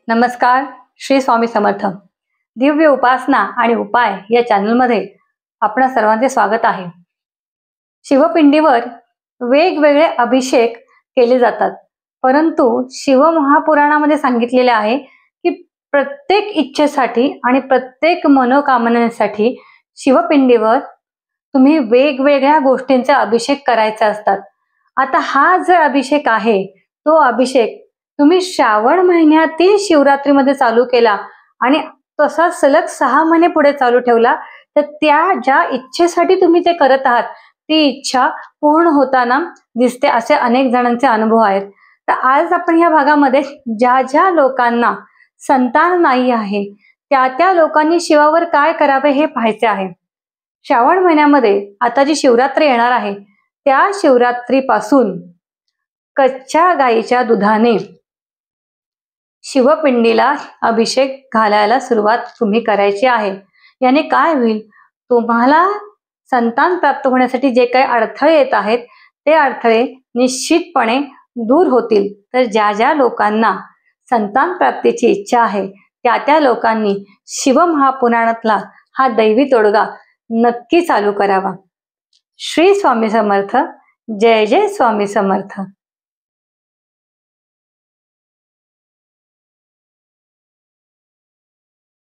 नमस्कार. श्री स्वामी समर्थ. दिव्य उपासना आणि उपाय या चॅनलमध्ये आपणा सर्वांचे स्वागत आहे. शिवपिंडीवर वेगवेगळे अभिषेक केले जातात, परंतु शिवमहापुराणामध्ये सांगितलेले आहे की प्रत्येक इच्छेसाठी आणि प्रत्येक मनोकामनेसाठी शिवपिंडीवर तुम्ही वेगवेगळ्या गोष्टींचे अभिषेक करायचे असतात. आता हा जो अभिषेक आहे तो अभिषेक तुम्ही श्रावण महिन्यातील शिवरात्रीमध्ये चालू केला आणि तसा सलग 6 महिने पुढे चालू ठेवला, तर त्या ज्या इच्छेसाठी तुम्ही ते करत आहात ती इच्छा पूर्ण होताना दिसते, असे अनेक जणांचे अनुभव आहेत. तर आज आपण या भागामध्ये ज्या ज्या लोकांना संतान नाही आहे त्या लोकांनी शिवावर काय करावे हे पाहायचे आहे. श्रावण महिन्यामध्ये आता जी शिवरात्री येणार आहे त्या शिवरात्रीपासून कच्च्या गाईच्या दुधाने शिवपिंडीला अभिषेक घालायला सुरुवात तुम्ही करायची आहे. याने काय होईल, तुम्हाला संतान प्राप्त होण्यासाठी जे काही अडथळे येत आहेत ते अडथळे निश्चितपणे दूर होतील. तर ज्या ज्या लोकांना संतान प्राप्तीची इच्छा आहे त्या लोकांनी शिवमहापुराणातला हा दैवी तोडगा नक्की चालू करावा. श्री स्वामी समर्थ. जय जय स्वामी समर्थ.